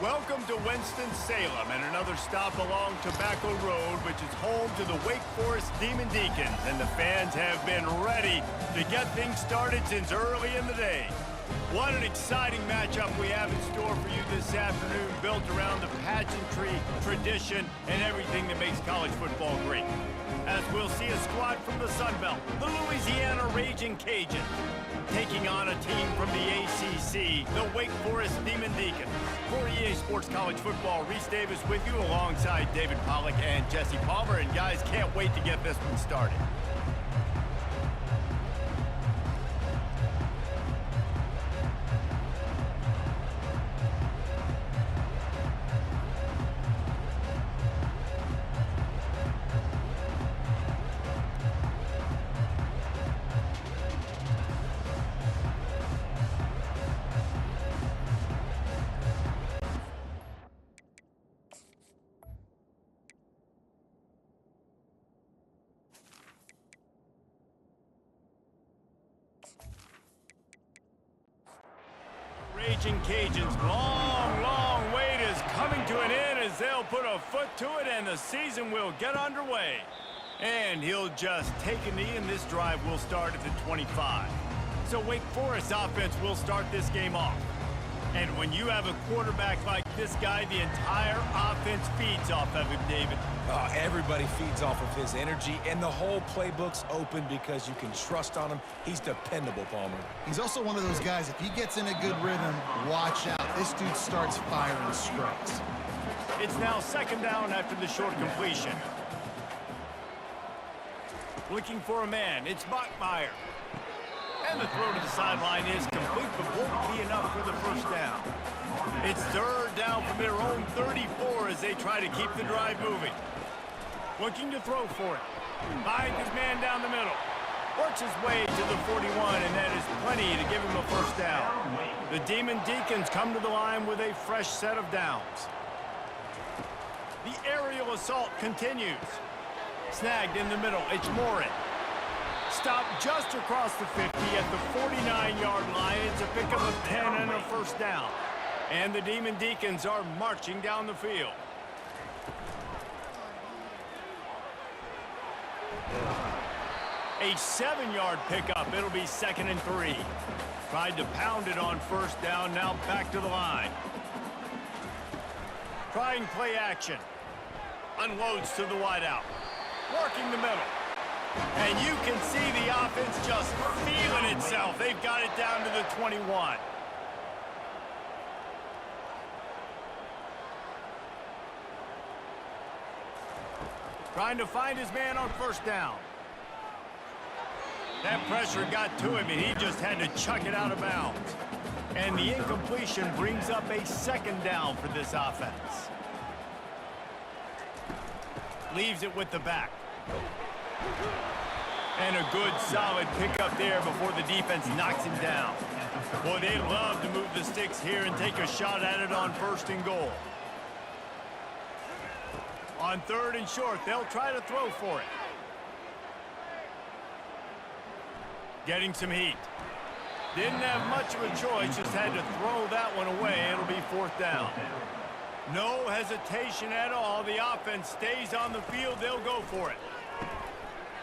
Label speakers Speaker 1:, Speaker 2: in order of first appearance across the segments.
Speaker 1: Welcome to Winston-Salem and another stop along Tobacco Road, which is home to the Wake Forest Demon Deacons, and the fans have been ready to get things started since early in the day. What an exciting matchup we have in store for you this afternoon, built around the pageantry, tradition, and everything that makes college football great. As we'll see a squad from the Sun Belt, the Louisiana Raging Cajuns, taking on a team from the ACC, the Wake Forest Demon Deacons. For EA Sports College Football, Reese Davis with you alongside David Pollack and Jesse Palmer. And guys, can't wait to get this one started. Raging Cajuns, long wait is coming to an end as they'll put a foot to it and the season will get underway. And he'll just take a knee and this drive will start at the 25. So Wake Forest offense will start this game off. And when you have a quarterback like this guy, the entire offense feeds off of him, David.
Speaker 2: Everybody feeds off of his energy, and the whole playbook's open because you can trust on him. He's dependable, Palmer.
Speaker 3: He's also one of those guys, if he gets in a good rhythm, watch out. This dude starts firing strikes.
Speaker 1: It's now second down after the short completion. Looking for a man, it's Bachmeyer. And the throw to the sideline is complete, but won't be enough for the first down. It's third down from their own 34 as they try to keep the drive moving. Looking to throw for it. Finds his man down the middle. Works his way to the 41, and that is plenty to give him a first down. The Demon Deacons come to the line with a fresh set of downs. The aerial assault continues. Snagged in the middle, it's Morin. Stopped just across the 50 at the 49-yard line. It's a pickup of 10 and a first down. And the Demon Deacons are marching down the field. A 7-yard pickup. It'll be 2nd and 3. Tried to pound it on first down. Now back to the line. Trying play action. Unloads to the wideout. Working the middle. And you can see the offense just feeling itself. They've got it down to the 21. Trying to find his man on first down. That pressure got to him, and he just had to chuck it out of bounds. And the incompletion brings up a second down for this offense. Leaves it with the back. And a good, solid pickup there before the defense knocks him down. Boy, they love to move the sticks here and take a shot at it on 1st and goal. On 3rd and short, they'll try to throw for it. Getting some heat. Didn't have much of a choice, just had to throw that one away. It'll be 4th down. No hesitation at all. The offense stays on the field. They'll go for it.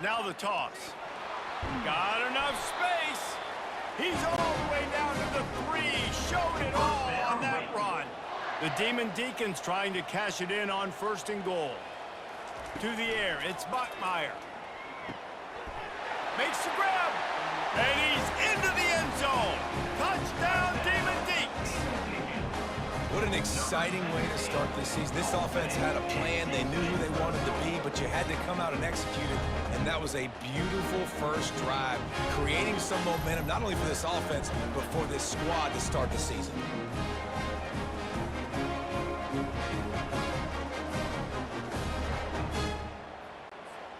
Speaker 1: Now the toss. Got enough space. He's all the way down to the 3. Showed it all on that run. The Demon Deacons trying to cash it in on 1st and goal. To the air, it's Bachmeyer. Makes the grab. And he's into the end zone. Touchdown, Demon Deacons.
Speaker 2: What an exciting way to start this season. This offense had a plan. They knew who they wanted to be, but you had to come out and execute it. And that was a beautiful first drive, creating some momentum, not only for this offense, but for this squad to start the season.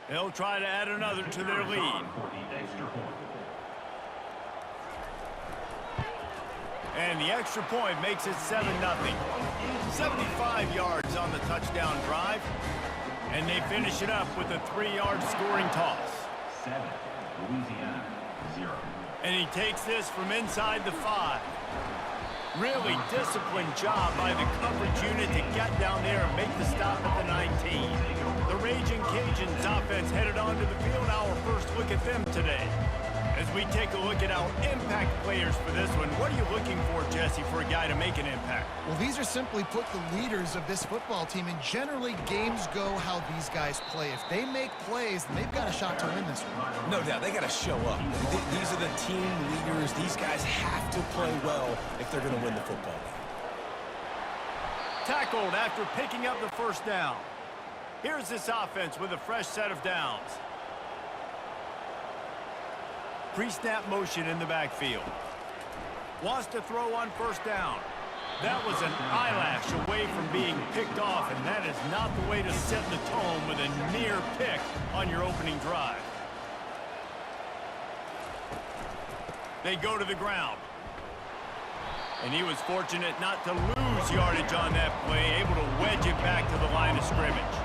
Speaker 1: They'll try to add another to their lead. And the extra point makes it 7-0. 75 yards on the touchdown drive. And they finish it up with a 3-yard scoring toss.
Speaker 4: 7, Louisiana, 0.
Speaker 1: And he takes this from inside the 5. Really disciplined job by the coverage unit to get down there and make the stop at the 19. The Raging Cajuns offense headed onto the field. Our first look at them today. As we take a look at our impact players for this one, what are you looking for, Jesse, for a guy to make an impact?
Speaker 3: Well, these are simply put the leaders of this football team, and generally games go how these guys play. If they make plays, then they've got a shot to win this one.
Speaker 2: No doubt, they got to show up. These are the team leaders. These guys have to play well if they're going to win the football game.
Speaker 1: Tackled after picking up the first down. Here's this offense with a fresh set of downs. Pre-snap motion in the backfield. Wants to throw on first down. That was an eyelash away from being picked off, and that is not the way to set the tone with a near pick on your opening drive. They go to the ground. And he was fortunate not to lose yardage on that play, able to wedge it back to the line of scrimmage.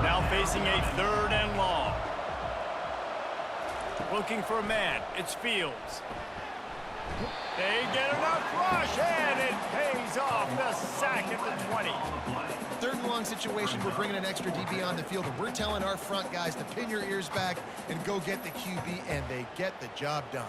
Speaker 1: Now facing a 3rd and long. Looking for a man. It's Fields. They get enough rush, and it pays off. The sack at the 20.
Speaker 3: 3rd and long situation, we're bringing an extra DB on the field, and we're telling our front guys to pin your ears back and go get the QB, and they get the job done.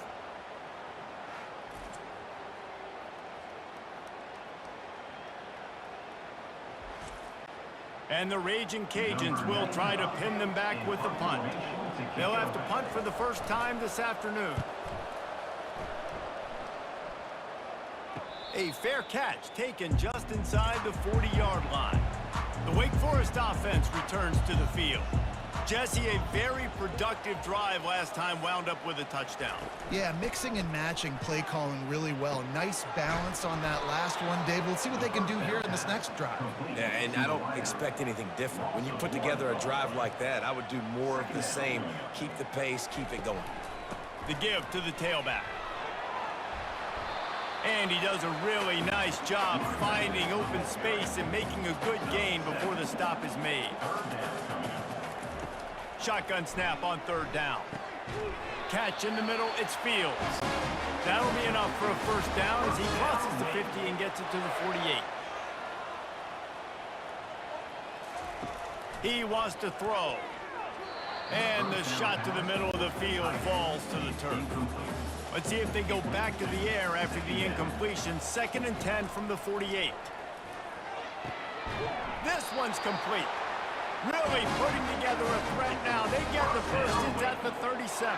Speaker 1: And the Raging Cajuns will try to pin them back with the punt. They'll have to punt for the first time this afternoon. A fair catch taken just inside the 40-yard line. The Wake Forest offense returns to the field. Jesse, a very productive drive last time wound up with a touchdown.
Speaker 3: Yeah, mixing and matching play calling really well. Nice balance on that last one, Dave. Let's see what they can do here in this next drive.
Speaker 2: Yeah, and I don't expect anything different. When you put together a drive like that, I would do more of the same. Keep the pace, keep it going.
Speaker 1: The give to the tailback. And he does a really nice job finding open space and making a good gain before the stop is made. Shotgun snap on 3rd down. Catch in the middle, it's Fields. That'll be enough for a first down as he crosses the 50 and gets it to the 48. He wants to throw. And the shot to the middle of the field falls to the turf. Let's see if they go back to the air after the incompletion. 2nd and 10 from the 48. This one's complete. Really putting together a threat now. They get the first. It's at the 37.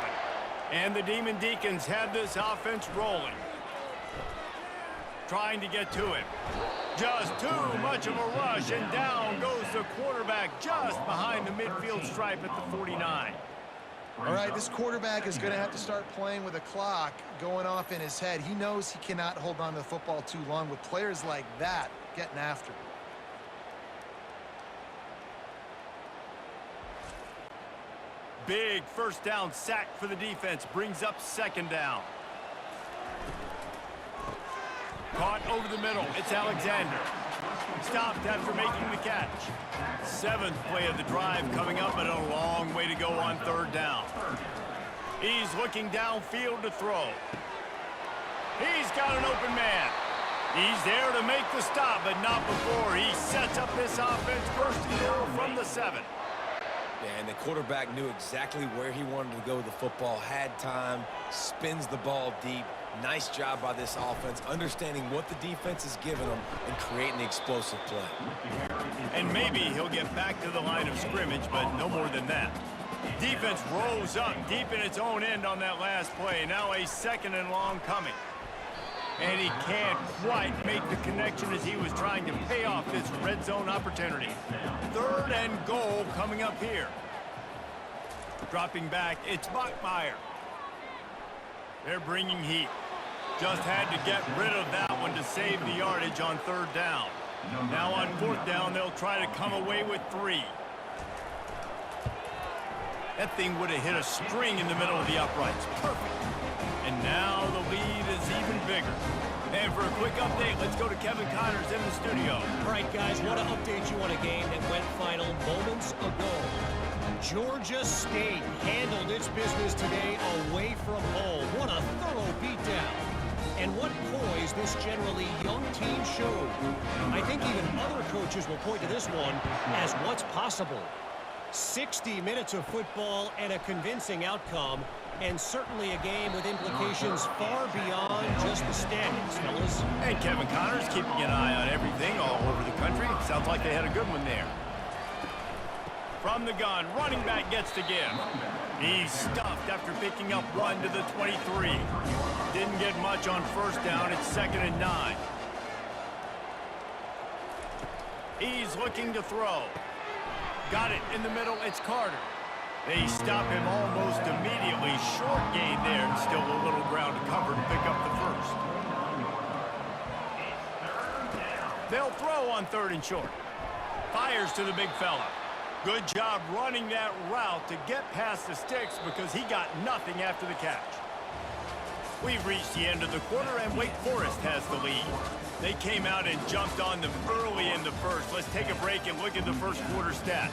Speaker 1: And the Demon Deacons have this offense rolling. Trying to get to him. Just too much of a rush, and down goes the quarterback just behind the midfield stripe at the 49.
Speaker 3: All right, this quarterback is going to have to start playing with a clock going off in his head. He knows he cannot hold on to the football too long with players like that getting after him.
Speaker 1: Big first down sack for the defense. Brings up 2nd down. Caught over the middle. It's Alexander. Stopped after making the catch. 7th play of the drive coming up, but a long way to go on 3rd down. He's looking downfield to throw. He's got an open man. He's there to make the stop, but not before he sets up this offense 1st and goal from the 7.
Speaker 2: Yeah, and the quarterback knew exactly where he wanted to go with the football, had time, spins the ball deep. Nice job by this offense, understanding what the defense is giving them and creating the explosive play.
Speaker 1: And maybe he'll get back to the line of scrimmage, but no more than that. Defense rolls up deep in its own end on that last play. Now a 2nd and long coming. And he can't quite make the connection as he was trying to pay off this red zone opportunity. 3rd and goal coming up here. Dropping back, it's Bachmeier. They're bringing heat. Just had to get rid of that one to save the yardage on 3rd down. Now on 4th down, they'll try to come away with 3. That thing would have hit a string in the middle of the uprights. Perfect. And now the lead is even bigger. And for a quick update, let's go to Kevin Connors in the studio.
Speaker 4: All right, guys, want to update you on a game that went final moments ago. Georgia State handled its business today away from home. What a thorough beatdown. And what poise this generally young team showed. I think even other coaches will point to this one as what's possible. 60 minutes of football and a convincing outcome, and certainly a game with implications far beyond just the standings, fellas.
Speaker 1: And Kevin Connor's keeping an eye on everything all over the country. Sounds like they had a good one there. From the gun, running back gets to give. He's stuffed after picking up 1 to the 23. Didn't get much on first down. It's 2nd and 9. He's looking to throw. Got it in the middle. It's Carter. They stop him almost immediately. Short gain there, and still a little ground to cover to pick up the first. They'll throw on 3rd and short. Fires to the big fella. Good job running that route to get past the sticks because he got nothing after the catch. We've reached the end of the quarter, and Wake Forest has the lead. They came out and jumped on them early in the first. Let's take a break and look at the first quarter stats.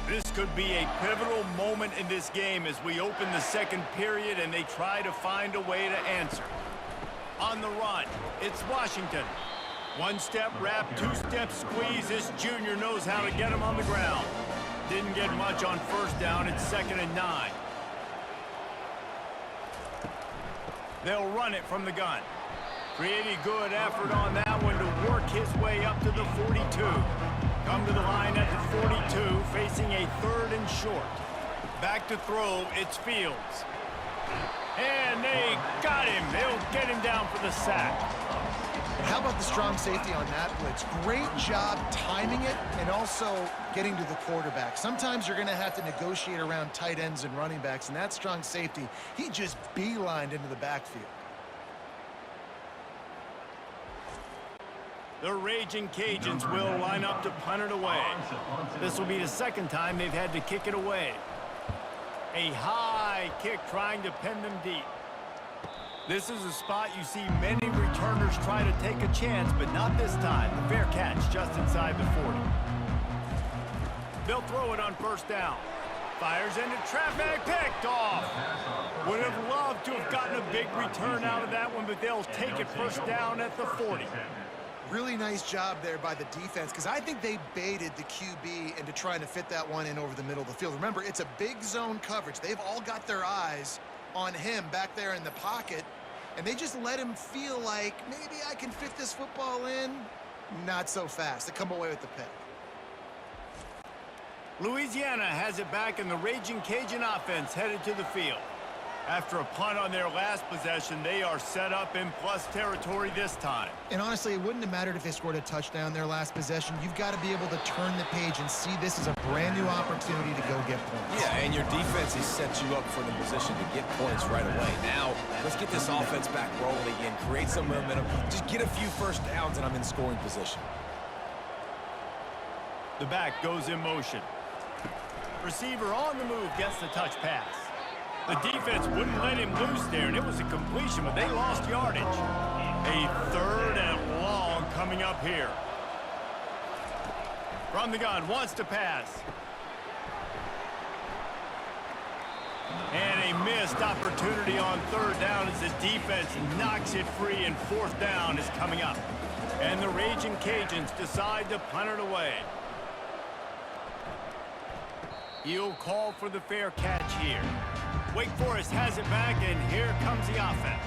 Speaker 1: This could be a pivotal moment in this game as we open the second period and they try to find a way to answer. On the run, it's Washington. 1-step wrap, 2-step squeeze. This junior knows how to get him on the ground. Didn't get much on first down. It's 2nd and 9. They'll run it from the gun. Pretty good effort on that one to work his way up to the 42. Come to the line at the 42, facing a 3rd and short. Back to throw, it's Fields. And they got him. They'll get him down for the sack.
Speaker 3: How about the strong safety on that blitz? Great job timing it and also getting to the quarterback. Sometimes you're going to have to negotiate around tight ends and running backs, and that strong safety, he just beelined into the backfield.
Speaker 1: The Raging Cajuns will line up to punt it away. This will be the 2nd time they've had to kick it away. A high kick trying to pin them deep. This is a spot you see many returners try to take a chance, but not this time. The fair catch just inside the 40. They'll throw it on first down. Fires into traffic, picked off. Would have loved to have gotten a big return out of that one, but they'll take it first down at the 40.
Speaker 3: Really nice job there by the defense because I think they baited the QB into trying to fit that one in over the middle of the field. Remember, it's a big zone coverage. They've all got their eyes on him back there in the pocket, and they just let him feel like maybe I can fit this football in. Not so fast. They come away with the pick.
Speaker 1: Louisiana has it back, and the Raging Cajun offense headed to the field. After a punt on their last possession, they are set up in plus territory this time.
Speaker 3: And honestly, it wouldn't have mattered if they scored a touchdown their last possession. You've got to be able to turn the page and see this as a brand new opportunity to go get points.
Speaker 2: Yeah, and your defense has set you up for the position to get points right away. Now, let's get this offense back rolling again, create some momentum, just get a few first downs, and I'm in scoring position.
Speaker 1: The back goes in motion. Receiver on the move gets the touch pass. The defense wouldn't let him loose there, and it was a completion, but they lost yardage. A 3rd and long coming up here. From the gun, wants to pass. And a missed opportunity on 3rd down as the defense knocks it free, and 4th down is coming up. And the Raging Cajuns decide to punt it away. He'll call for the fair catch here. Wake Forest has it back, and here comes the offense.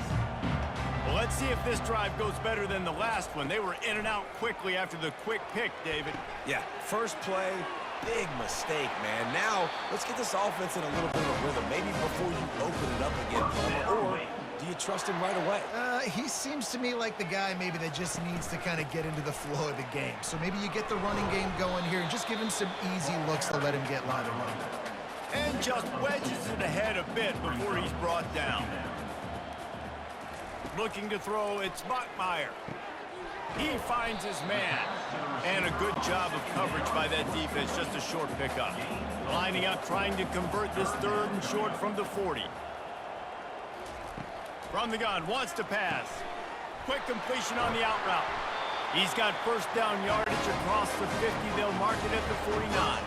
Speaker 1: Well, let's see if this drive goes better than the last one. They were in and out quickly after the quick pick, David.
Speaker 2: Yeah, first play, big mistake, man. Now, let's get this offense in a little bit of a rhythm. Maybe before you open it up again, Palmer, or do you trust him right away?
Speaker 3: He seems to me like the guy maybe that just needs to kind of get into the flow of the game. So maybe you get the running game going here and just give him some easy looks to let him get line of run.
Speaker 1: And just wedges it ahead a bit before he's brought down. Looking to throw, it's Bachmeier. He finds his man. And a good job of coverage by that defense, just a short pickup. Lining up, trying to convert this 3rd and short from the 40. From the gun, wants to pass. Quick completion on the out route. He's got first down yardage across the 50. They'll mark it at the 49.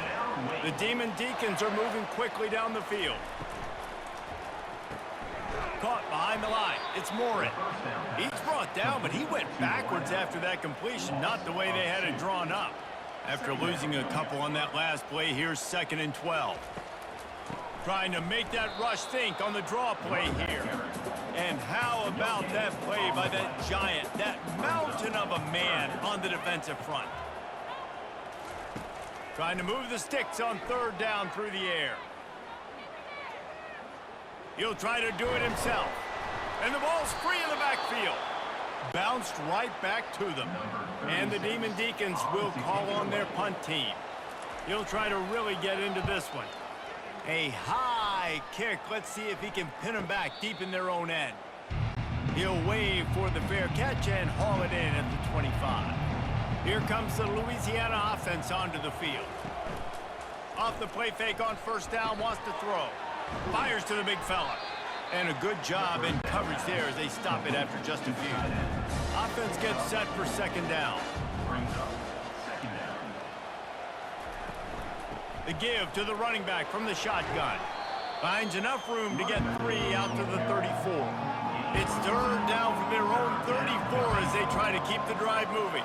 Speaker 1: The Demon Deacons are moving quickly down the field. Caught behind the line. It's Morin. He's brought down, but he went backwards after that completion, not the way they had it drawn up. After losing a couple on that last play, here's 2nd and 12. Trying to make that rush think on the draw play here. And how about that play by that giant, that mountain of a man on the defensive front? Trying to move the sticks on 3rd down through the air. He'll try to do it himself. And the ball's free in the backfield. Bounced right back to them. And the Demon Deacons will call on their punt team. He'll try to really get into this one. A high kick. Let's see if he can pin them back deep in their own end. He'll wave for the fair catch and haul it in at the 25. Here comes the Louisiana offense onto the field. Off the play fake on 1st down, wants to throw. Fires to the big fella. And a good job in coverage there as they stop it after just a few. Offense gets set for 2nd down. The give to the running back from the shotgun. Finds enough room to get 3 out to the 34. It's 3rd down from their own 34 as they try to keep the drive moving.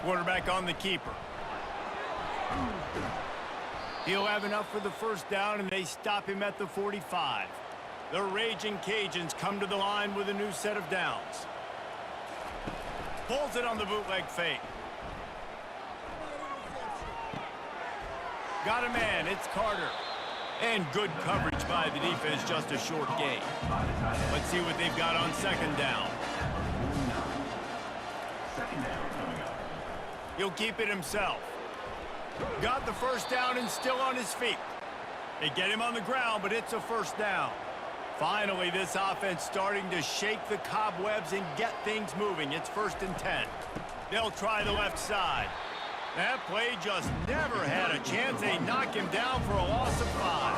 Speaker 1: Quarterback on the keeper. He'll have enough for the 1st down, and they stop him at the 45. The Raging Cajuns come to the line with a new set of downs. Pulls it on the bootleg fake. Got a man, it's Carter. And good coverage by the defense, just a short gain. Let's see what they've got on 2nd down. He'll keep it himself. Got the 1st down and still on his feet. They get him on the ground, but it's a 1st down. Finally, this offense starting to shake the cobwebs and get things moving. It's 1st and 10. They'll try the left side. That play just never had a chance. They knock him down for a loss of 5.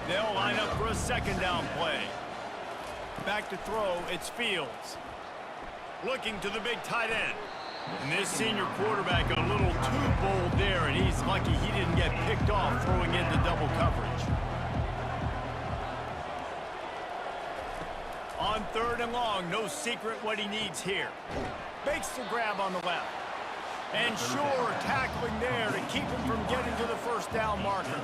Speaker 1: They'll line up for a 2nd down play. Back to throw, it's Fields. Looking to the big tight end. And this senior quarterback a little too bold there, and he's lucky he didn't get picked off throwing into double coverage. On 3rd and long, no secret what he needs here. Makes the grab on the left. And sure, tackling there to keep him from getting to the 1st down marker.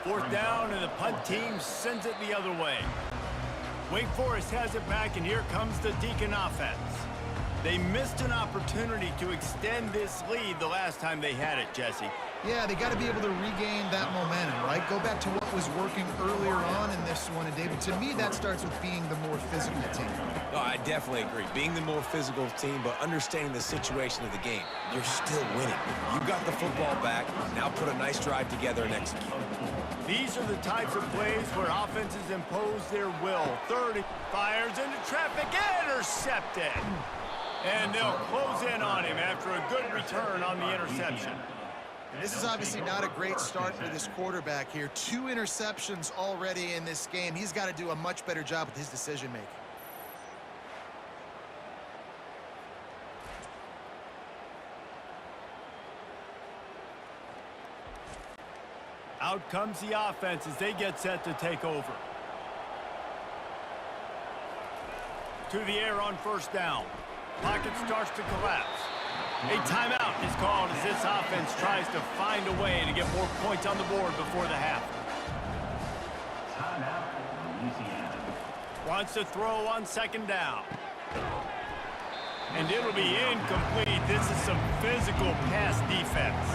Speaker 1: 4th down, and the punt team sends it the other way. Wake Forest has it back, and here comes the Deacon offense. They missed an opportunity to extend this lead the last time they had it, Jesse.
Speaker 3: Yeah, they got to be able to regain that momentum, right? Go back to what was working earlier on in this one. And, David, to me, that starts with being the more physical team.
Speaker 2: No, I definitely agree. Being the more physical team, but understanding the situation of the game. You're still winning. You got the football back. Now put a nice drive together and execute.
Speaker 1: These are the types of plays where offenses impose their will. 30 fires into traffic, intercepted. And they'll close in on him after a good return on the interception.
Speaker 3: This is obviously not a great start for this quarterback here. 2 interceptions already in this game. He's got to do a much better job with his decision-making.
Speaker 1: Out comes the offense as they get set to take over. To the air on 1st down. Pocket starts to collapse. A timeout is called as this offense tries to find a way to get more points on the board before the half.
Speaker 5: Timeout, Louisiana.
Speaker 1: Wants to throw on 2nd down. And it'll be incomplete. This is some physical pass defense.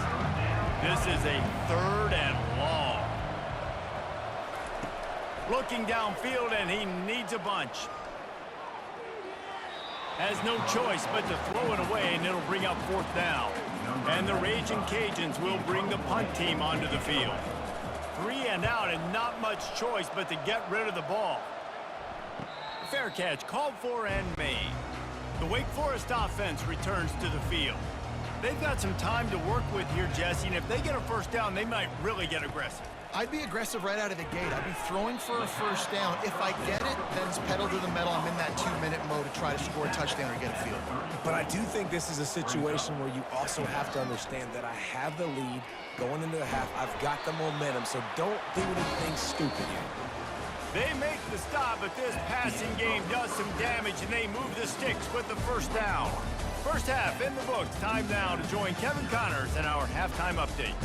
Speaker 1: This is a 3rd and long. Looking downfield, and he needs a bunch. Has no choice but to throw it away, and it'll bring up 4th down. And the Raging Cajuns will bring the punt team onto the field. 3 and out, and not much choice but to get rid of the ball. Fair catch called for and made. The Wake Forest offense returns to the field. They've got some time to work with here, Jesse, and if they get a 1st down, they might really get aggressive.
Speaker 3: I'd be aggressive right out of the gate. I'd be throwing for a first down. If I get it, then it's pedal to the metal. I'm in that 2-minute mode to try to score a touchdown or get a field.
Speaker 2: But I do think this is a situation where you also have to understand that I have the lead going into the half. I've got the momentum, so don't do anything stupid here.
Speaker 1: They make the stop, but this passing game does some damage, and they move the sticks with the first down. First half in the books. Time now to join Kevin Connors in our halftime update.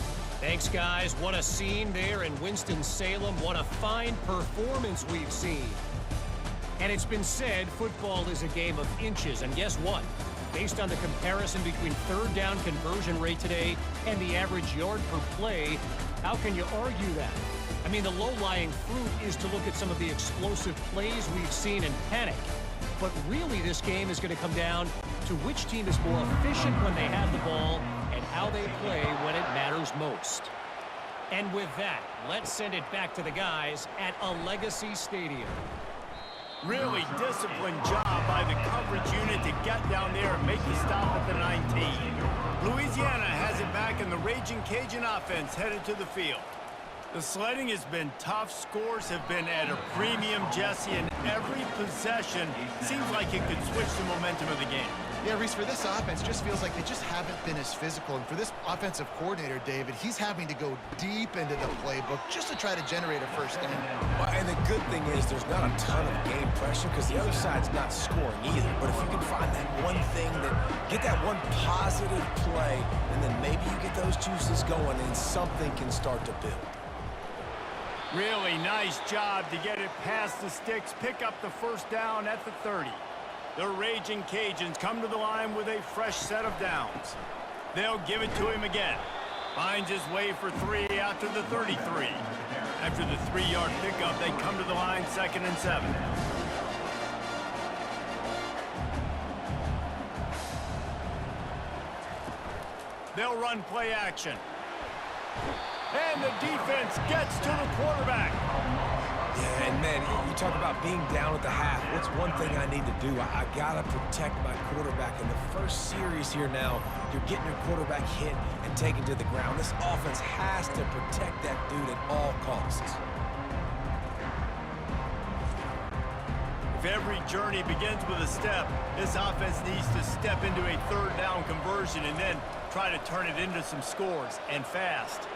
Speaker 4: Thanks, guys. What a scene there in Winston-Salem. What a fine performance we've seen. And it's been said football is a game of inches. And guess what? Based on the comparison between third down conversion rate today and the average yard per play, how can you argue that? I mean, the low-lying fruit is to look at some of the explosive plays we've seen and panic. But really, this game is going to come down to which team is more efficient when they have the ball and how they play when it matters most. And with that, let's send it back to the guys at a Legacy Stadium.
Speaker 1: Really disciplined job by the coverage unit to get down there and make the stop at the 19. Louisiana has it back, and the Raging Cajun offense headed to the field. The sledding has been tough. Scores have been at a premium, Jesse, and every possession seems like it could switch the momentum of the game.
Speaker 3: Yeah, Reese, for this offense, just feels like they just haven't been as physical. And for this offensive coordinator, David, he's having to go deep into the playbook just to try to generate a first down.
Speaker 2: Well, and the good thing is there's not a ton of game pressure because the other side's not scoring either. But if you can find that one thing, get that one positive play, and then maybe you get those juices going and something can start to build.
Speaker 1: Really nice job to get it past the sticks, pick up the first down at the 30. The Raging Cajuns come to the line with a fresh set of downs. They'll give it to him again. Finds his way for 3 out to the 33. After the 3-yard pickup, they come to the line 2nd and 7. They'll run play action. And the defense gets to the quarterback.
Speaker 2: Yeah, and man, you talk about being down at the half. What's one thing I need to do? I got to protect my quarterback. In the first series here now, you're getting your quarterback hit and taken to the ground. This offense has to protect that dude at all costs.
Speaker 1: If every journey begins with a step, this offense needs to step into a third down conversion and then try to turn it into some scores, and fast.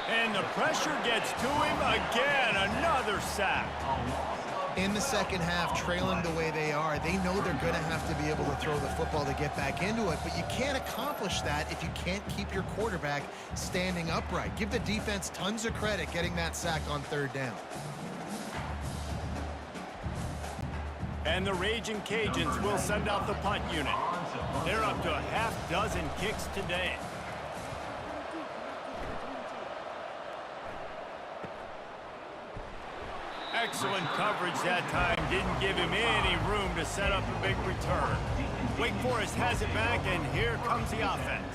Speaker 1: And the pressure gets to him again. Another sack.
Speaker 3: In the second half, trailing the way they are, they know they're going to have to be able to throw the football to get back into it, but you can't accomplish that if you can't keep your quarterback standing upright. Give the defense tons of credit getting that sack on third down.
Speaker 1: And the Raging Cajuns will send out the punt unit. They're up to a half-dozen kicks today. Excellent coverage that time. Didn't give him any room to set up a big return. Wake Forest has it back, and here comes the offense.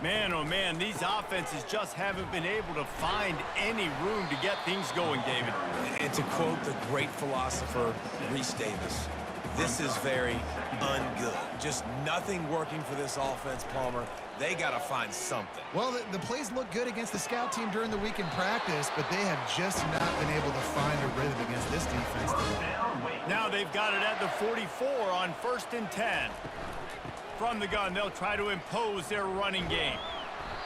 Speaker 1: Man, oh man, these offenses just haven't been able to find any room to get things going, David.
Speaker 2: And to quote the great philosopher, Reese Davis, this is very ungood. Just nothing working for this offense, Palmer. They got to find something.
Speaker 3: Well, the plays look good against the scout team during the week in practice, but they have just not been able to find a rhythm against this defense today.
Speaker 1: Now they've got it at the 44 on 1st and 10. From the gun, they'll try to impose their running game.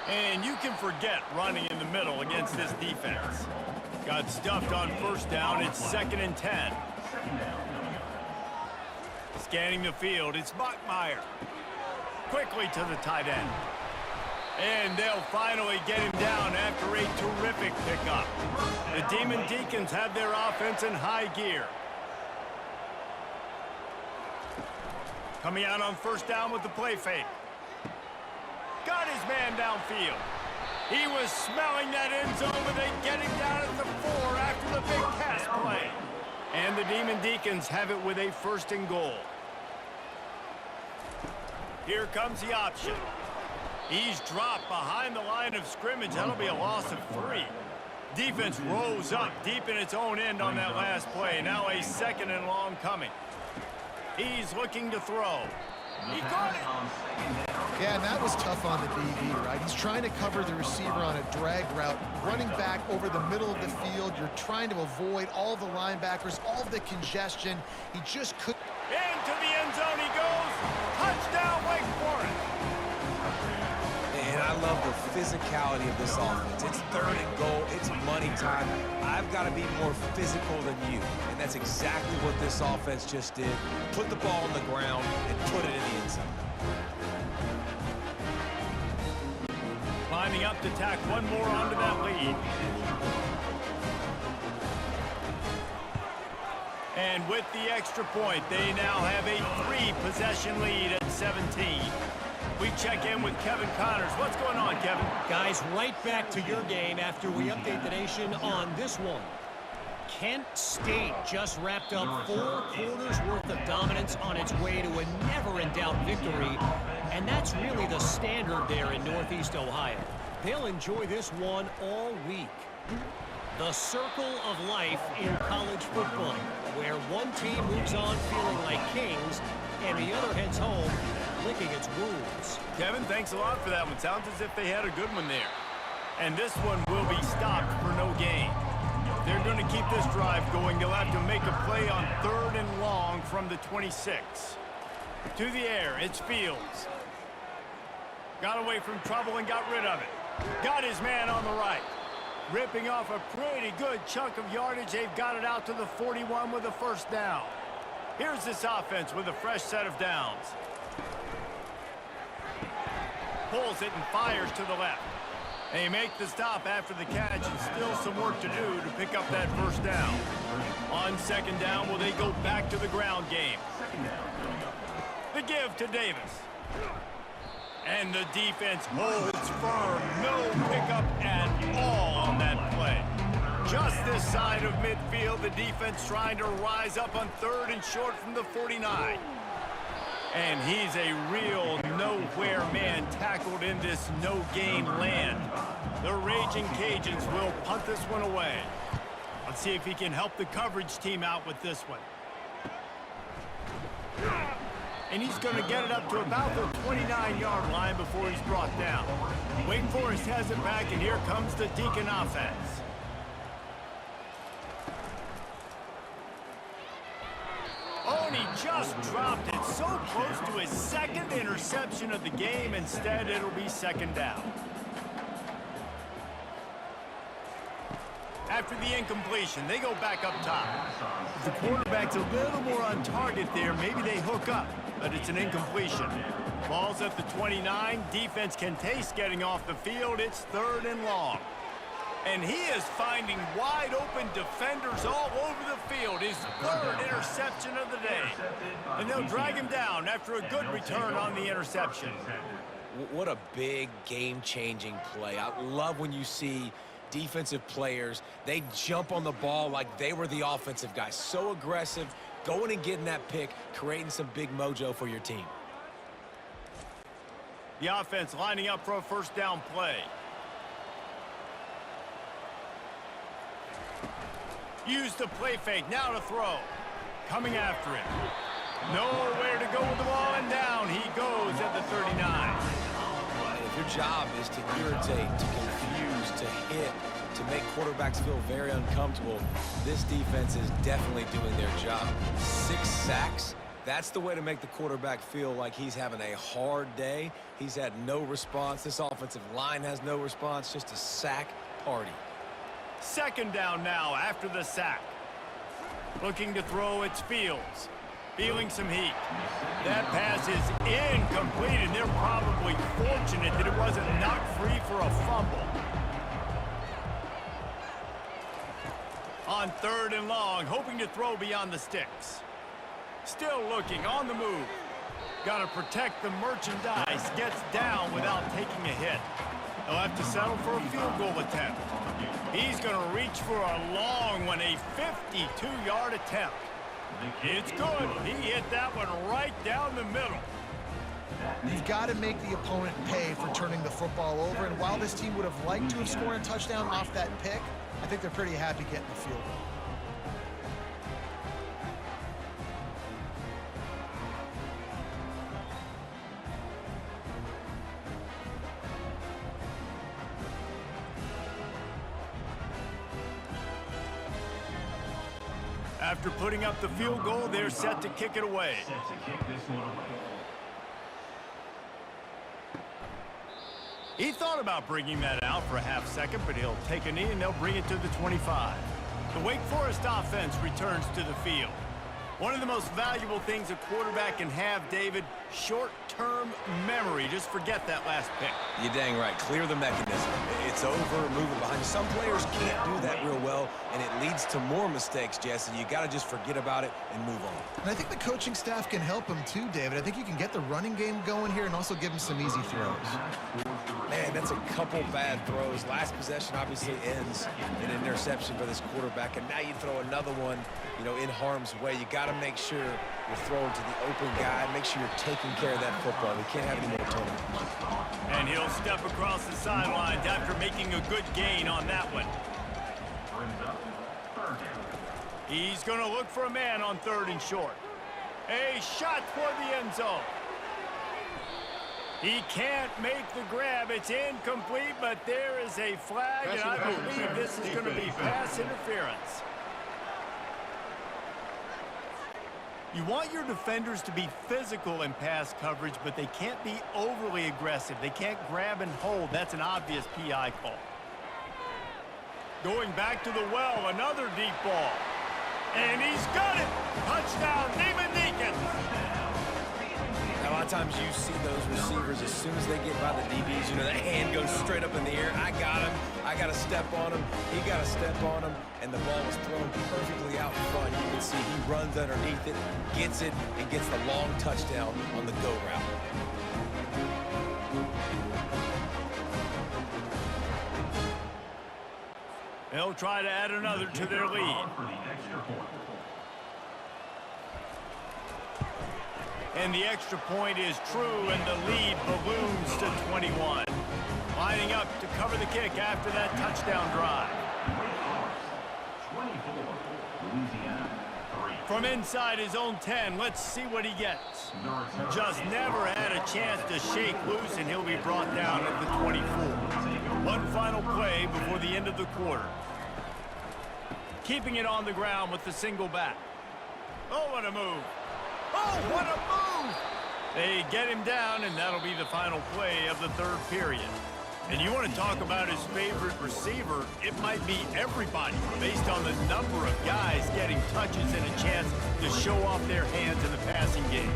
Speaker 1: And you can forget running in the middle against this defense. Got stuffed on 1st down. It's 2nd and 10. Scanning the field, it's Bachmeier. Quickly to the tight end. And they'll finally get him down after a terrific pickup. The Demon Deacons have their offense in high gear. Coming out on 1st down with the play fake. Got his man downfield. He was smelling that end zone, but they get him down at the 4 after the big pass play. And the Demon Deacons have it with a 1st and goal. Here comes the option. He's dropped behind the line of scrimmage. That'll be a loss of 3. Defense rose up deep in its own end on that last play. Now a 2nd and long coming. He's looking to throw. He caught it.
Speaker 3: Yeah, and that was tough on the DB, right? He's trying to cover the receiver on a drag route, running back over the middle of the field. You're trying to avoid all the linebackers, all the congestion. He just couldn't.
Speaker 1: Into the end zone he goes. Touchdown, Wake Forest.
Speaker 2: And I love the physicality of this offense. It's 3rd and goal. It's money time. I've got to be more physical than you. And that's exactly what this offense just did. Put the ball on the ground and put it in the end zone.
Speaker 1: Lining up to tack one more onto that lead. And with the extra point, they now have a 3-possession lead at 17. We check in with Kevin Connors. What's going on, Kevin?
Speaker 4: Guys, right back to your game after we update the nation on this one. Kent State just wrapped up 4 quarters worth of dominance on its way to a never-in-doubt victory, and that's really the standard there in Northeast Ohio. They'll enjoy this one all week. The circle of life in college football, where one team moves on feeling like kings and the other heads home licking its wounds.
Speaker 1: Kevin, thanks a lot for that one. Sounds as if they had a good one there. And this one will be stopped for no gain. They're going to keep this drive going. They'll have to make a play on 3rd and long from the 26. To the air, it's Fields. Got away from trouble and got rid of it. Got his man on the right. Ripping off a pretty good chunk of yardage. They've got it out to the 41 with a 1st down. Here's this offense with a fresh set of downs. Pulls it and fires to the left. They make the stop after the catch, and still some work to do to pick up that 1st down. On 2nd down, will they go back to the ground game? The give to Davis. And the defense holds firm. No pickup at all on that play. Just this side of midfield, the defense trying to rise up on 3rd and short from the 49. And he's a real nowhere man tackled in this no-gain land. The Raging Cajuns will punt this one away. Let's see if he can help the coverage team out with this one. And he's going to get it up to about the 29-yard line before he's brought down. Wake Forest has it back, and here comes the Deacon offense. Oh, and he just dropped it so close to his 2nd interception of the game. Instead, it'll be 2nd down. After the incompletion, they go back up top. If the quarterback's a little more on target there, maybe they hook up, but it's an incompletion. Ball's at the 29. Defense can taste getting off the field. It's 3rd and long. And he is finding wide open defenders all over the field. His 3rd interception of the day. And they'll drag him down after a good return on the interception.
Speaker 2: What a big game-changing play. I love when you see defensive players, they jump on the ball like they were the offensive guys. So aggressive, going and getting that pick, creating some big mojo for your team.
Speaker 1: The offense lining up for a 1st down play. Use the play fake, now to throw. Coming after him. Nowhere to go with the ball, and down he goes at the 39.
Speaker 2: And if your job is to irritate, to confuse, to hit, to make quarterbacks feel very uncomfortable, this defense is definitely doing their job. 6 sacks, that's the way to make the quarterback feel like he's having a hard day. He's had no response. This offensive line has no response, just a sack party.
Speaker 1: 2nd down now after the sack. Looking to throw, it's Fields. Feeling some heat. That pass is incomplete, and they're probably fortunate that it wasn't knocked free for a fumble. On 3rd and long, hoping to throw beyond the sticks. Still looking, on the move. Got to protect the merchandise. Gets down without taking a hit. They'll have to settle for a field goal attempt. He's going to reach for a long one, a 52-yard attempt. It's good. He hit that one right down the middle.
Speaker 3: You've got to make the opponent pay for turning the football over, and while this team would have liked to have scored a touchdown off that pick, I think they're pretty happy getting the field goal.
Speaker 1: After putting up the field goal, they're set to kick it away. He thought about bringing that out for a half second, but he'll take a knee and they'll bring it to the 25. The Wake Forest offense returns to the field. One of the most valuable things a quarterback can have, David, short-term memory. Just forget that last pick.
Speaker 2: You're dang right. Clear the mechanism. It's over, move it behind you. Some players can't do that real well, and it leads to more mistakes, Jesse. You got to just forget about it and move on.
Speaker 3: And I think the coaching staff can help him too, David. I think you can get the running game going here and also give him some easy throws.
Speaker 2: Man, that's a couple bad throws. Last possession obviously ends in an interception by this quarterback, and now you throw another one, you know, in harm's way. You got to make sure you're throwing to the open guy. Make sure you're taking care of that football. We can't have any more turnovers.
Speaker 1: And he'll step across the sidelines after making a good gain on that one. He's going to look for a man on 3rd and short. A shot toward the end zone. He can't make the grab. It's incomplete, but there is a flag, and I believe this is going to be pass interference. You want your defenders to be physical in pass coverage, but they can't be overly aggressive. They can't grab and hold. That's an obvious PI call. Going back to the well, another deep ball. And he's got it! Touchdown, David Deacon!
Speaker 2: Now, a lot of times you see those receivers, as soon as they get by the DBs, you know, that hand goes straight up in the air. I got him. I got to step on him. He got to step on him. And the ball was thrown perfectly out in front. You can see he runs underneath it, gets it, and gets the long touchdown on the go route.
Speaker 1: They'll try to add another to their lead. And the extra point is true, and the lead balloons to 21. Lining up to cover the kick after that touchdown drive. From inside his own 10, let's see what he gets. Just never had a chance to shake loose, and he'll be brought down at the 24. One final play before the end of the quarter. Keeping it on the ground with the single back. Oh, what a move. Oh, what a move! They get him down, and that'll be the final play of the 3rd period. And you want to talk about his favorite receiver, it might be everybody, based on the number of guys getting touches and a chance to show off their hands in the passing game.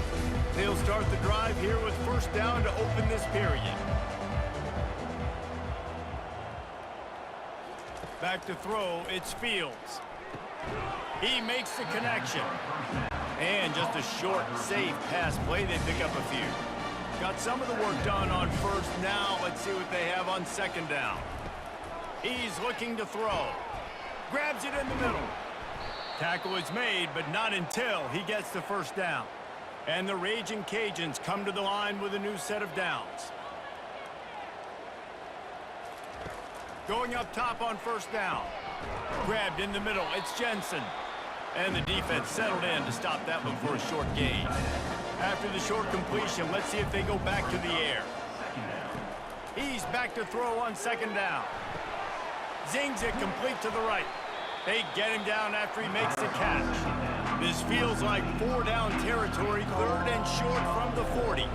Speaker 1: They'll start the drive here with 1st down to open this period. Back to throw, it's Fields. He makes the connection. And just a short, safe pass play, they pick up a few. Got some of the work done on 1st. Now let's see what they have on 2nd down. He's looking to throw. Grabs it in the middle. Tackle is made, but not until he gets the 1st down. And the Raging Cajuns come to the line with a new set of downs. Going up top on 1st down. Grabbed in the middle, it's Jensen. And the defense settled in to stop that one for a short gain. After the short completion, let's see if they go back to the air. He's back to throw on 2nd down. Zings it complete to the right. They get him down after he makes the catch. This feels like 4-down territory, 3rd and short from the 40.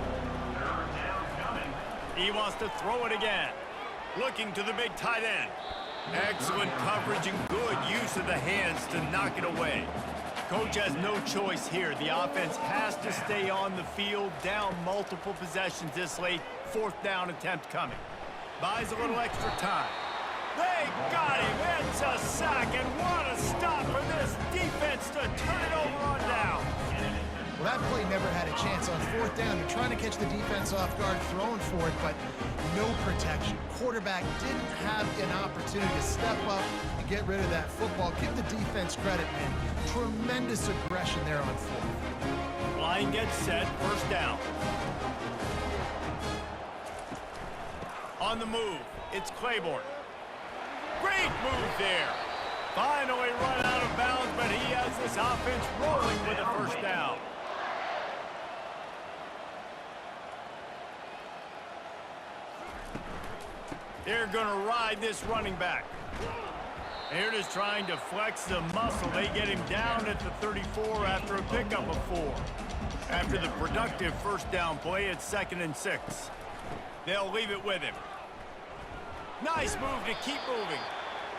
Speaker 1: He wants to throw it again. Looking to the big tight end. Excellent coverage and good use of the hands to knock it away. Coach has no choice here. The offense has to stay on the field, down multiple possessions this late. 4th down attempt coming. Buys a little extra time. They got him. It's a sack, and what a stop for this defense to turn it over on down.
Speaker 3: Well, that play never had a chance on 4th down. They're trying to catch the defense off guard, throwing for it, but no protection. Quarterback didn't have an opportunity to step up and get rid of that football. Give the defense credit, man. Tremendous aggression there on 4th.
Speaker 1: Line gets set, 1st down. On the move, it's Claiborne. Great move there. Finally run out of bounds, but he has this offense rolling with a 1st down. They're going to ride this running back. They're just trying to flex the muscle. They get him down at the 34 after a pickup of 4. After the productive first down play, it's 2nd and 6. They'll leave it with him. Nice move to keep moving.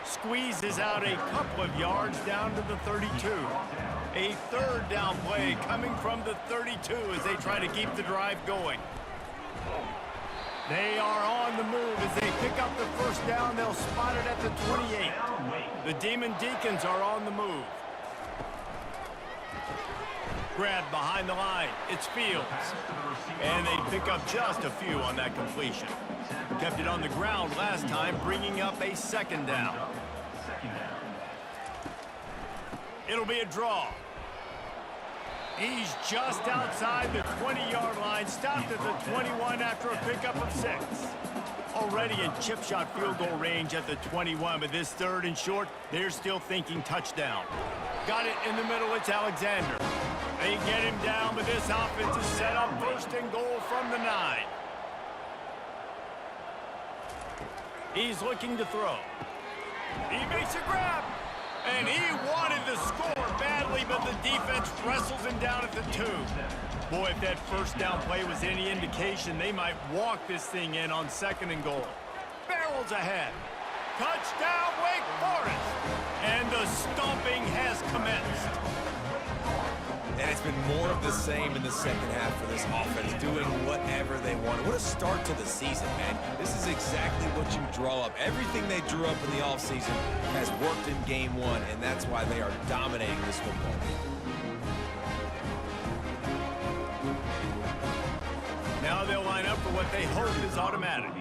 Speaker 1: Squeezes out a couple of yards down to the 32. A 3rd down play coming from the 32 as they try to keep the drive going. They are on the move as they pick up the first down. They'll spot it at the 28. The Demon Deacons are on the move. Grabbed behind the line. It's Fields. And they pick up just a few on that completion. Kept it on the ground last time, bringing up a 2nd down. It'll be a draw. He's just outside the 20-yard line, stopped at the 21 after a pickup of 6. Already in chip shot field goal range at the 21, but this 3rd and short, they're still thinking touchdown. Got it in the middle, it's Alexander. They get him down, but this offense is set up 1st and goal from the 9. He's looking to throw. He makes a grab. And he wanted the score badly, but the defense wrestles him down at the 2. Boy, if that first down play was any indication, they might walk this thing in on 2nd and goal. Barrels ahead. Touchdown, Wake Forest. And the stomping has commenced.
Speaker 2: And it's been more of the same in the second half for this offense, doing whatever they want. What a start to the season, man. This is exactly what you draw up. Everything they drew up in the offseason has worked in game 1, and that's why they are dominating this football game.
Speaker 1: Now they'll line up for what they hope is automatic.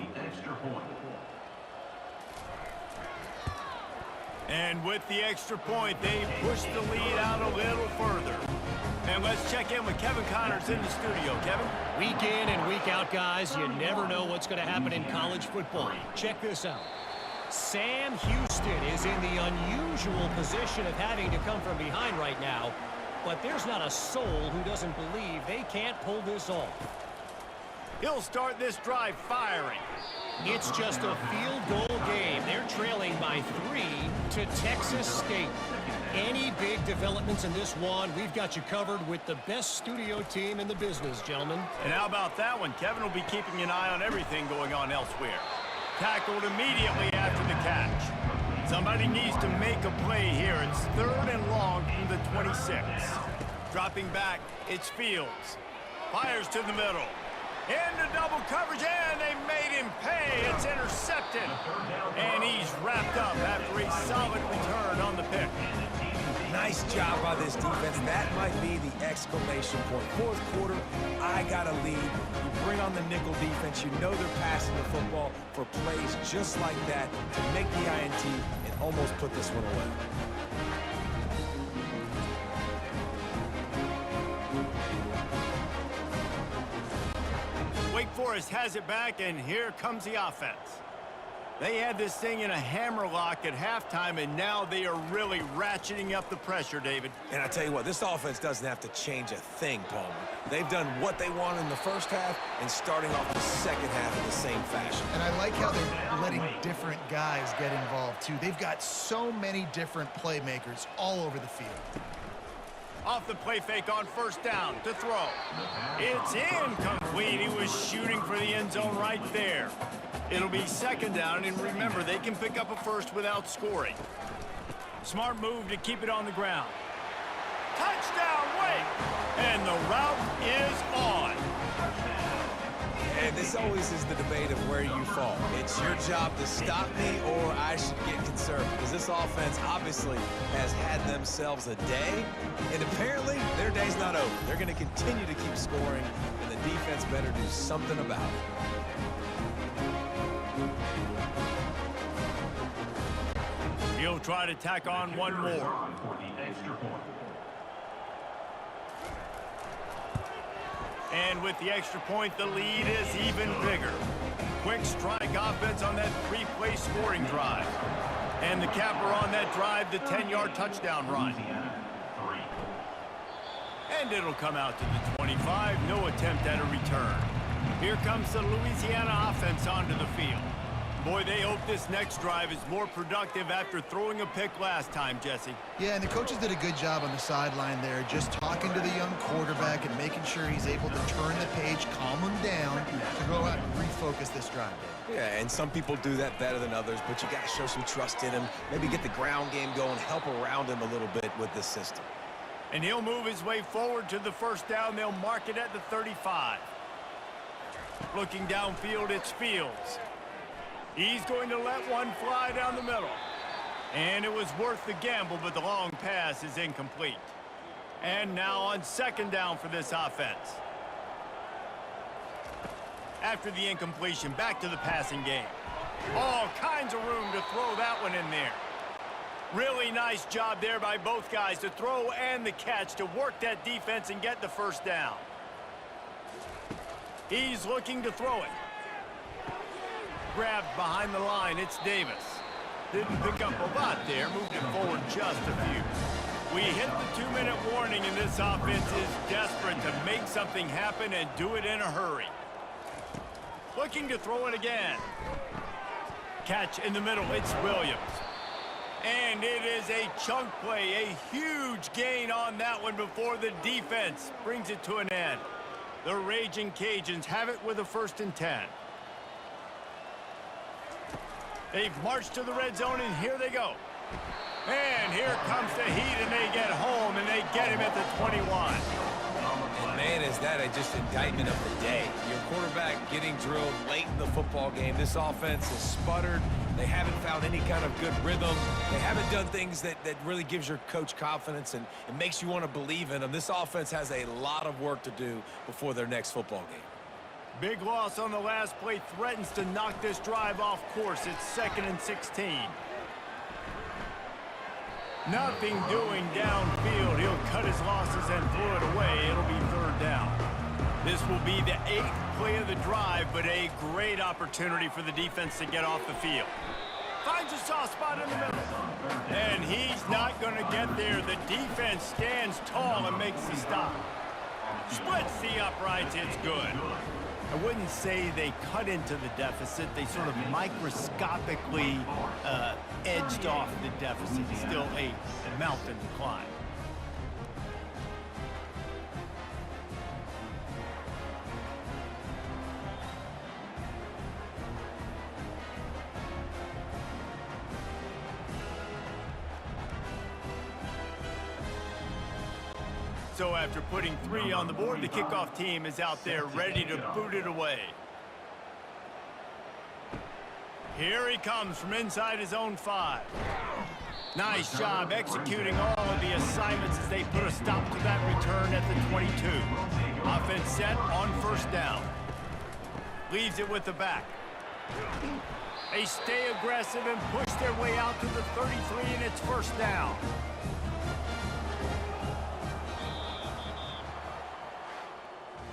Speaker 1: And with the extra point, they push the lead out a little further. And let's check in with Kevin Connors in the studio. Kevin?
Speaker 4: Week in and week out, guys, you never know what's going to happen in college football. Check this out. Sam Houston is in the unusual position of having to come from behind right now, but there's not a soul who doesn't believe they can't pull this off.
Speaker 1: He'll start this drive firing.
Speaker 4: It's just a field goal game. They're trailing by 3 to Texas State. Any big developments in this one, we've got you covered with the best studio team in the business, gentlemen.
Speaker 1: And how about that one? Kevin will be keeping an eye on everything going on elsewhere. Tackled immediately after the catch. Somebody needs to make a play here. It's 3rd and long from the 26. Dropping back, it's Fields. Fires to the middle. Into double coverage, and they made him pay. It's intercepted. And he's wrapped up after a solid return on the pick.
Speaker 2: Nice job by this defense. That might be the exclamation point. 4th quarter, I got a lead. You bring on the nickel defense. You know they're passing the football for plays just like that to make the INT and almost put this one away.
Speaker 1: Wake Forest has it back, and here comes the offense. They had this thing in a hammerlock at halftime, and now they are really ratcheting up the pressure, David.
Speaker 2: And I tell you what, this offense doesn't have to change a thing, Palmer. They've done what they wanted in the first half and starting off the second half in the same fashion.
Speaker 3: And I like how they're letting different guys get involved, too. They've got so many different playmakers all over the field.
Speaker 1: Off the play fake on 1st down to throw. It's incomplete. He was shooting for the end zone right there. It'll be 2nd down, and remember, they can pick up a first without scoring. Smart move to keep it on the ground. Touchdown, Wake! And the route is on.
Speaker 2: And this always is the debate of where you fall. It's your job to stop me, or I should get concerned, because this offense obviously has had themselves a day, and apparently their day's not over. They're going to continue to keep scoring, and the defense better do something about it.
Speaker 1: He'll try to tack on one more. And with the extra point, the lead is even bigger. Quick strike offense on that 3-play scoring drive. And the capper on that drive, the 10-yard touchdown run. And it'll come out to the 25. No attempt at a return. Here comes the Louisiana offense onto the field. Boy, they hope this next drive is more productive after throwing a pick last time, Jesse.
Speaker 3: Yeah, and the coaches did a good job on the sideline there, just talking to the young quarterback and making sure he's able to turn the page, calm him down to go out and refocus this drive.
Speaker 2: Yeah, and some people do that better than others, but you got to show some trust in him. Maybe get the ground game going, help around him a little bit with this system.
Speaker 1: And he'll move his way forward to the first down. They'll mark it at the 35. Looking downfield, it's Fields. He's going to let one fly down the middle. And it was worth the gamble, but the long pass is incomplete. And now on second down for this offense. After the incompletion, back to the passing game. All kinds of room to throw that one in there. Really nice job there by both guys to throw and the catch to work that defense and get the first down. He's looking to throw it. Grabbed behind the line, it's Davis. Didn't pick up a lot there, moved it forward just a few. We hit the 2-minute warning, and this offense is desperate to make something happen and do it in a hurry. Looking to throw it again. Catch in the middle, it's Williams. And it is a chunk play, a huge gain on that one before the defense brings it to an end. The Raging Cajuns have it with a 1st and 10. They've marched to the red zone, and here they go. And here comes the heat, and they get home, and they get him at the 21.
Speaker 2: And man, is that just indictment of the day. Your quarterback getting drilled late in the football game. This offense has sputtered. They haven't found any kind of good rhythm. They haven't done things that really gives your coach confidence and it makes you want to believe in them. This offense has a lot of work to do before their next football game.
Speaker 1: Big loss on the last play threatens to knock this drive off course. It's 2nd and 16. Nothing doing downfield. He'll cut his losses and throw it away. It'll be 3rd down. This will be the 8th play of the drive, but a great opportunity for the defense to get off the field. Finds a soft spot in the middle. And he's not going to get there. The defense stands tall and makes the stop. Splits the uprights. It's good. I wouldn't say they cut into the deficit. They sort of microscopically edged off the deficit. Still a mountain to climb. So after putting 3 on the board, the kickoff team is out there ready to boot it away. Here he comes from inside his own 5. Nice job executing all of the assignments as they put a stop to that return at the 22. Offense set on 1st down. Leaves it with the back. They stay aggressive and push their way out to the 33, and it's 1st down.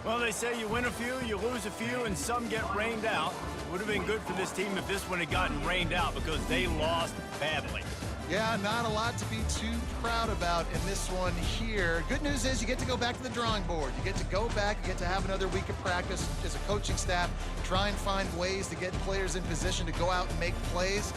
Speaker 1: Well, they say you win a few, you lose a few, and some get rained out. Would have been good for this team if this one had gotten rained out because they lost badly.
Speaker 3: Yeah, not a lot to be too proud about in this one here. Good news is you get to go back to the drawing board. You get to go back, you get to have another week of practice as a coaching staff, try and find ways to get players in position to go out and make plays.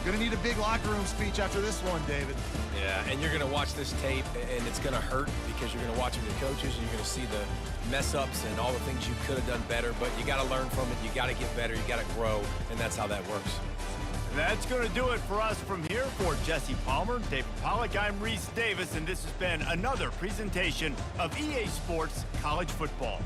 Speaker 3: Gonna need a big locker room speech after this one, David.
Speaker 2: Yeah, and you're going to watch this tape, and it's going to hurt because you're going to watch it with coaches, and you're going to see the mess-ups and all the things you could have done better, but you got to learn from it. You got to get better. You got to grow, and that's how that works.
Speaker 1: That's going to do it for us from here. For Jesse Palmer, David Pollack, I'm Reese Davis, and this has been another presentation of EA Sports College Football.